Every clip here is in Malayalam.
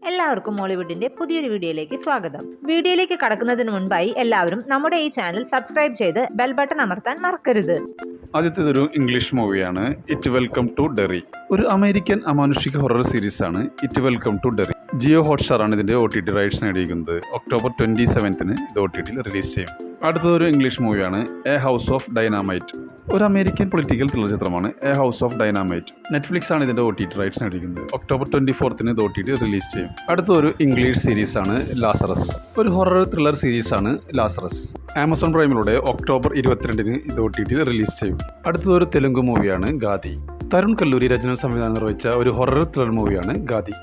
എല്ലാവർക്കും മോളിവുഡിന്റെ പുതിയൊരു വീഡിയോയിലേക്ക് സ്വാഗതം. വീഡിയോയിലേക്ക് കടക്കുന്നതിന് മുൻപായി എല്ലാവരും നമ്മുടെ ഈ ചാനൽ സബ്സ്ക്രൈബ് ചെയ്ത് ബെൽ ബട്ടൺ അമർത്താൻ മറക്കരുത്. ആദ്യത്തേതൊരു ഇംഗ്ലീഷ് മൂവിയാണ് ഇറ്റ് വെൽക്കം ടു ഡെറി. ഒരു അമേരിക്കൻ അമാനുഷിക ഹൊറർ സീരീസ് ആണ് it welcome to Derry. Jio Hotstar ആണ് ഇതിന്റെ OTT റൈറ്റ്സ് നേടിയിരിക്കുന്നത്. ഒക്ടോബർ 27 ഇത് OTTയിൽ റിലീസ് ചെയ്യും. അടുത്തൊരു ഇംഗ്ലീഷ് മൂവിയാണ് എ ഹൗസ് ഓഫ് ഡൈനാമൈറ്റ്. ഒരു അമേരിക്കൻ പൊളിറ്റിക്കൽ ത്രില്ലർ ചിത്രമാണ് A house of dynamite. Netflix ആണ് ഇതിന്റെ OTT റൈറ്റ്സ് നേടിയിരിക്കുന്നത്. ഒക്ടോബർ 24 ഇത് OTT റിലീസ് ചെയ്യും. അടുത്തൊരു ഇംഗ്ലീഷ് സീരീസ് ആണ് ലാസറസ്. ഒരു ഹൊറർ ത്രില്ലർ സീരീസ് ആണ് ലാസറസ്. ആമസോൺ പ്രൈമിലൂടെ ഒക്ടോബർ 22 ഇത് OTT റിലീസ് ചെയ്യും. അടുത്തതൊരു തെലുങ്ക് മൂവിയാണ് ഗാദി. തരുൺ കല്ലൂരി രചന സംവിധാനം നിർവഹിച്ച ഒരു ഹൊറർ ത്രില്ലർ മൂവിയാണ് ഗാദി.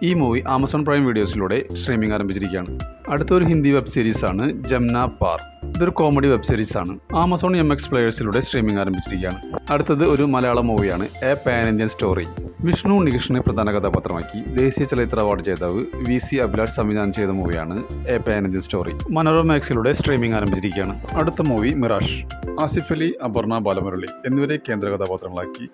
ഈ മൂവി ആമസോൺ പ്രൈം വീഡിയോസിലൂടെ സ്ട്രീമിംഗ് ആരംഭിച്ചിരിക്കുകയാണ്. അടുത്തൊരു ഹിന്ദി വെബ് സീരീസ് ആണ് ജംന പാർ. ഇതൊരു കോമഡി വെബ് സീരീസ് ആണ്. ആമസോൺ MX പ്ലേയേഴ്സിലൂടെ സ്ട്രീമിംഗ് ആരംഭിച്ചിരിക്കുകയാണ്. അടുത്തത് ഒരു മലയാളം മൂവിയാണ് a pan Indian story. Vishnu നികേഷിനെ പ്രധാന കഥാപാത്രമാക്കി ദേശീയ ചലച്ചിത്ര അവാർഡ് ജേതാവ് VC അഭിലാഷ് സംവിധാനം ചെയ്ത മൂവിയാണ് a pan Indian story. Manorama മാക്സിലൂടെ സ്ട്രീമിംഗ് ആരംഭിച്ചിരിക്കുകയാണ്. അടുത്ത മൂവി മിറാഷ്. ആസിഫ് അലി, അപർണ ബാലമുരളി എന്നിവരെ കേന്ദ്ര കഥാപാത്രങ്ങളാക്കി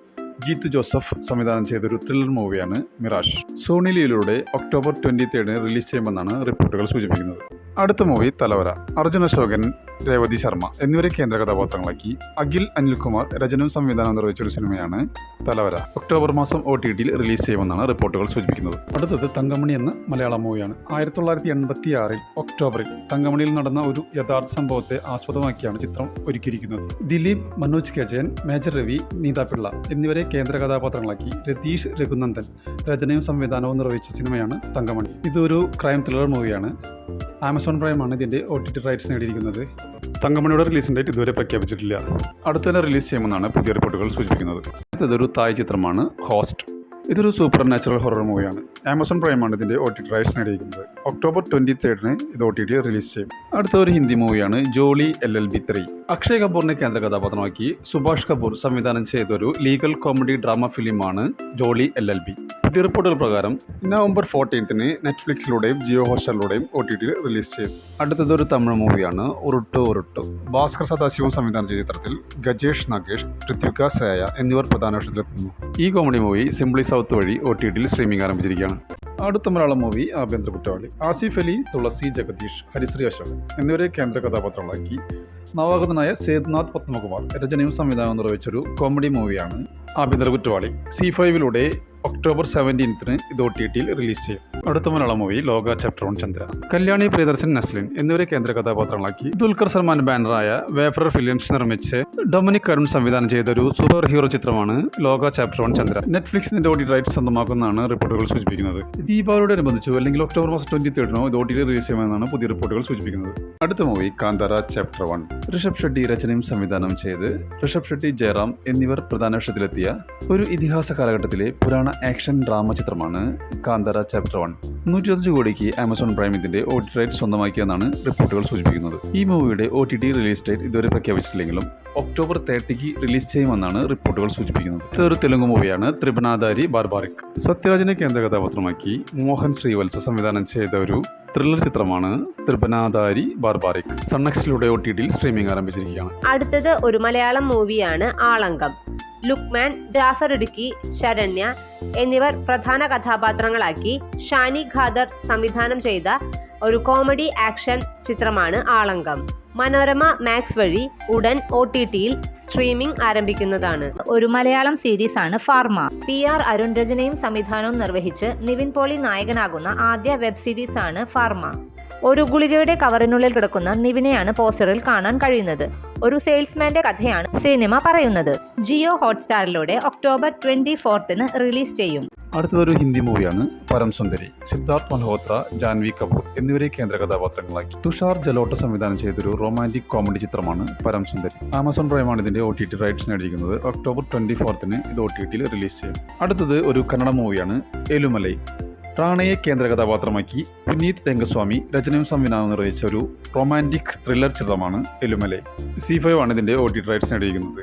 ജീത്തു ജോസഫ് സംവിധാനം ചെയ്തൊരു ത്രില്ലർ മൂവിയാണ് മിറാഷ്. സോണി ലീവിലൂടെ ഒക്ടോബർ 23 റിലീസ് ചെയ്യുമെന്നാണ് റിപ്പോർട്ടുകൾ സൂചിപ്പിക്കുന്നത്. അടുത്ത മൂവി തലവര. അർജുൻ അശോകൻ, രേവതി ശർമ്മ എന്നിവരെ കേന്ദ്ര കഥാപാത്രങ്ങളാക്കി അഖിൽ അനിൽകുമാർ രചനവും സംവിധാനം നിർവഹിച്ചൊരു സിനിമയാണ് തലവര. ഒക്ടോബർ മാസം OTTയിൽ റിലീസ് ചെയ്യുമെന്നാണ് റിപ്പോർട്ടുകൾ സൂചിപ്പിക്കുന്നത്. അടുത്തത് തങ്കമണി എന്ന മലയാളം മൂവിയാണ്. 1986 ഒക്ടോബറിൽ തങ്കമണിയിൽ നടന്ന ഒരു യഥാർത്ഥ സംഭവത്തെ ആസ്പദമാക്കിയാണ് ചിത്രം ഒരുക്കിയിരിക്കുന്നത്. ദിലീപ്, മനോജ് കെ ജയൻ, മേജർ രവി, നീതാപിള്ള എന്നിവരെ കേന്ദ്ര കഥാപാത്രങ്ങളാക്കി രതീഷ് രഘുനന്ദൻ രചനയും സംവിധാനവും നിർവഹിച്ച സിനിമയാണ് തങ്കമണി. ഇതൊരു ക്രൈം ത്രില്ലർ മൂവിയാണ്. ആമസോൺ പ്രൈമാണ് ഇതിന്റെ OTT റൈറ്റ്സ് നേടിയിരിക്കുന്നത്. തങ്കമണിയുടെ റിലീസിംഗ് ഡേറ്റ് ഇതുവരെ പ്രഖ്യാപിച്ചിട്ടില്ല. അടുത്തന്നെ റിലീസ് ചെയ്യുമെന്നാണ് പുതിയ റിപ്പോർട്ടുകൾ സൂചിപ്പിക്കുന്നത്. അടുത്തതൊരു തായ് ചിത്രമാണ് ഹോസ്റ്റ്. ഇതൊരു സൂപ്പർ നാച്ചുറൽ ഹൊറർ മൂവിയാണ്. ആമസോൺ പ്രൈമാണ് ഇതിന്റെ OTT റൈറ്റ്സ് നേടിയിരിക്കുന്നത്. ഒക്ടോബർ 23 ഇത് OTT റിലീസ് ചെയ്യും. അടുത്ത ഒരു ഹിന്ദി മൂവിയാണ് ജോളി LLB 3. അക്ഷയ് കപൂറിനെ കേന്ദ്ര കഥാപാത്രമാക്കി സുഭാഷ് കപൂർ സംവിധാനം ചെയ്തൊരു ലീഗൽ കോമഡി ഡ്രാമ ഫിലിമാണ് ജോളി LLB. പുതിയ റിപ്പോർട്ടുകൾ പ്രകാരം നവംബർ 14 നെറ്റ്ഫ്ലിക്സിലൂടെയും ജിയോ ഹോട്ട്സ്റ്റാറിലൂടെയും OTTയിൽ റിലീസ് ചെയ്യും. അടുത്തതൊരു തമിഴ് മൂവിയാണ് ഉരുട്ടു ഉരുട്ടു. ഭാസ്കർ സദാശിവം സംവിധാനം ചെയ്ത ചിത്രത്തിൽ ഗജേഷ് നാഗേഷ്, ഋത്വിക, ശ്രേയ എന്നിവർ പ്രധാന വേഷത്തിലെത്തുന്നു. ഈ കോമഡി മൂവി സിംപ്ലി സൗത്ത് വഴി OTTയിൽ സ്ട്രീമിംഗ് ആരംഭിച്ചിരിക്കുകയാണ്. അടുത്ത മലയാളം മൂവി ആഭ്യന്തര കുറ്റവാളി. ആസിഫ് അലി, തുളസി, ജഗദീഷ്, ഹരിശ്രീ അശോകൻ എന്നിവരെ കേന്ദ്ര കഥാപാത്രങ്ങളാക്കി നവാഗതനായ സേതുനാഥ് പത്മകുമാർ രചനയും സംവിധാനവും നിർവഹിച്ചൊരു കോമഡി മൂവിയാണ് ആഭ്യന്തര കുറ്റവാളി. C5ലൂടെ ഒക്ടോബർ 17 ഇത് OTTയിൽ റിലീസ് ചെയ്യും. അടുത്ത മലയാളം മൂവി ലോക ചാപ്റ്റർ 1 ചന്ദ്ര. കല്യാണി പ്രിയദർശൻ, നസ്ലിൻ എന്നിവരെ കേന്ദ്ര കഥാപാത്രങ്ങളാക്കി ദുൽഖർ സൽമാൻ ബാനറായ വേഫർ ഫിലിംസ് നിർമ്മിച്ച് ഡൊമിനിക് അരുൺ സംവിധാനം ചെയ്ത ഒരു സൂപ്പർ ഹീറോ ചിത്രമാണ് ലോക ചാപ്റ്റർ 1 ചന്ദ്ര. നെറ്റ്ഫ്ലിക്സ് ഇതിന്റെ OTT റൈറ്റ്സ് സ്വന്തമാക്കുന്നതാണ് റിപ്പോർട്ടുകൾ സൂചിപ്പിക്കുന്നത്. ദീപാവലിയോടനുബന്ധിച്ചു അല്ലെങ്കിൽ ഒക്ടോബർ മാസം 23 ഇത് OTT റിലീസ് ചെയ്യുമെന്നാണ് പുതിയ റിപ്പോർട്ടുകൾ സൂചിപ്പിക്കുന്നത്. അടുത്ത മൂവി കാന്താര ചാപ്റ്റർ 1. ഋഷഭ് ഷെട്ടി രചനയും സംവിധാനം ചെയ്ത് ഋഷഭ് ഷെട്ടി, ജയറാം എന്നിവർ പ്രധാന വേഷത്തിലെത്തിയ ഒരു ഇതിഹാസ കാലഘട്ടത്തിലെ പുരാണ ആക്ഷൻ ഡ്രാമ ചിത്രമാണ് കാന്താര ചാപ്റ്റർ 1. 105 കോടിക്ക് ആമസോൺ പ്രൈം ഇതിന്റെ OTT റൈറ്റ് സ്വന്തമാക്കിയെന്നാണ് റിപ്പോർട്ടുകൾ സൂചിപ്പിക്കുന്നത്. ഈ മൂവിയുടെ OTT റിലീസ് ഡേറ്റ് ഇതുവരെ പ്രഖ്യാപിച്ചിട്ടില്ലെങ്കിലും ഒക്ടോബർ 30 റിലീസ് ചെയ്യുമെന്നാണ് റിപ്പോർട്ടുകൾ സൂചിപ്പിക്കുന്നത്. ഇതൊരു തെലുങ്ക് മൂവിയാണ് ത്രിപുനാധാരി ബാർബാറിക്. സത്യരാജിനെ കേന്ദ്ര കഥാപാത്രമാക്കി മോഹൻ ശ്രീവത്സ സംവിധാനം ചെയ്ത ഒരു ത്രില്ലർ ചിത്രമാണ് ത്രിപുനാധാരി ബാർബാറിക്. സൺനെക്സ്റ്റിലൂടെ OTTയിൽ സ്ട്രീമിംഗ് ആരംഭിച്ചിരിക്കുകയാണ്. അടുത്തത് ഒരു മലയാളം മൂവിയാണ് ആളങ്കം. ലുക്മാൻ, ജാഫർ ഇടുക്കി, ശരണ്യ എന്നിവർ പ്രധാന കഥാപാത്രങ്ങളാക്കി ഷാനി ഖാദർ സംവിധാനം ചെയ്ത ഒരു കോമഡി ആക്ഷൻ ചിത്രമാണ് ആളങ്കം. മനോരമ മാക്സ് വഴി ഉടൻ OTTയിൽ സ്ട്രീമിംഗ് ആരംഭിക്കുന്നതാണ്. ഒരു മലയാളം സീരീസ് ആണ് ഫാർമ. PR അരുൺ രചനയും സംവിധാനവും നിർവഹിച്ച് നിവിൻ പോളി നായകനാകുന്ന ആദ്യ വെബ് സീരീസ് ആണ് ഫാർമ. ഒരു ഗുളികയുടെ കവറിനുള്ളിൽ കിടക്കുന്ന നിവിനെയാണ് പോസ്റ്ററിൽ കാണാൻ കഴിയുന്നത്. ഒരു സെയിൽസ്മാന്റെ കഥയാണ് സിനിമ പറയുന്നത്. ജിയോ ഹോട്ട്സ്റ്റാറിലൂടെ ഒക്ടോബർ 24 റിലീസ് ചെയ്യും. അടുത്തതൊരു ഹിന്ദി മൂവിയാണ് പരം സുന്ദരി. സിദ്ധാർത്ഥ് മൽഹോത്ര, ജാൻവി കപൂർ എന്നിവരെ കേന്ദ്ര കഥാപാത്രങ്ങളാക്കി തുഷാർ ജലോട്ട സംവിധാനം ചെയ്തൊരു റൊമാന്റിക് കോമഡി ചിത്രമാണ് പരം സുന്ദരി. ആമസോൺ പ്രൈമാണ് ഇതിന്റെ OTT റൈറ്റ്സ് നേടിയിരിക്കുന്നത്. ഒക്ടോബർ 24 ഇത് OTTയിൽ റിലീസ് ചെയ്യും. അടുത്തത് ഒരു കന്നഡ മൂവിയാണ് ഏലുമലൈ. റാണയെ കേന്ദ്ര കഥാപാത്രമാക്കി പുനീത് രംഗസ്വാമി രചനയും സംവിധാനവും നിർവഹിച്ച ഒരു റൊമാന്റിക് ത്രില്ലർ ചിത്രമാണ് എലുമലൈ. C5 ആണ് ഇതിന്റെ OTT റൈറ്റ്സ് നേടിയിരിക്കുന്നത്.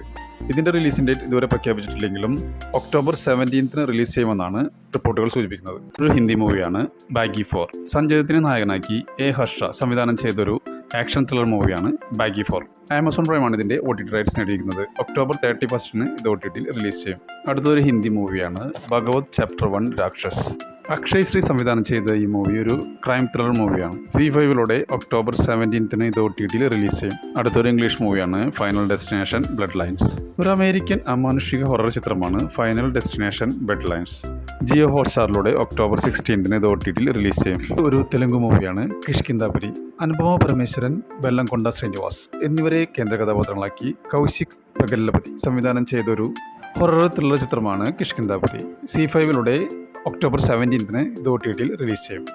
ഇതിന്റെ റിലീസിംഗ് ഡേറ്റ് ഇതുവരെ പ്രഖ്യാപിച്ചിട്ടില്ലെങ്കിലും ഒക്ടോബർ 17 റിലീസ് ചെയ്യുമെന്നാണ് റിപ്പോർട്ടുകൾ സൂചിപ്പിക്കുന്നത്. ഒരു ഹിന്ദി മൂവിയാണ് ബാഗി 4. സഞ്ജയ് ദത്തിനെ നായകനാക്കി ഹർഷ സംവിധാനം ചെയ്തൊരു ആക്ഷൻ ത്രില്ലർ മൂവിയാണ് ബാഗി 4. ആമസോൺ പ്രൈമാണ് ഇതിന്റെ OTT റൈറ്റ്സ് നേടിയിരിക്കുന്നത്. ഒക്ടോബർ 31 ഇത് OTTയിൽ റിലീസ് ചെയ്യും. അടുത്തൊരു ഹിന്ദി മൂവിയാണ് ഭഗവത് ചാപ്റ്റർ 1 രാക്ഷസ്. അക്ഷയ് ശ്രീ സംവിധാനം ചെയ്ത ഈ മൂവി ഒരു ക്രൈം ത്രില്ലർ മൂവിയാണ്. C5 ഒക്ടോബർ 17 ഇത് OTT റിലീസ് ചെയ്യും. അടുത്തൊരു ഇംഗ്ലീഷ് മൂവിയാണ് ഫൈനൽ ഡെസ്റ്റിനേഷൻ ബ്ലഡ് ലൈൻസ്. ഒരു അമേരിക്കൻ അമാനുഷിക ഹൊറർ ചിത്രമാണ് final destination bloodlines. Jio ഹോട്ട്സ്റ്റാറിലൂടെ ഒക്ടോബർ 16 ഇത് OTT റിലീസ് ചെയ്യും. ഒരു തെലുങ്ക് മൂവിയാണ് കിഷ്കിന്ധാപുരി. അനുപമ പരമേശ്വരൻ, വെല്ലംകൊണ്ട ശ്രീനിവാസ് എന്നിവരെ കേന്ദ്ര കഥാപാത്രങ്ങളാക്കി കൗശിക് പഗല്ലപതി സംവിധാനം ചെയ്തൊരു ഹൊറർ ത്രില്ലർ ചിത്രമാണ് കിഷ്കിന്ധാപുരി. C5 ഒക്ടോബർ 17 ഇത് OTT റിലീസ് ചെയ്യും.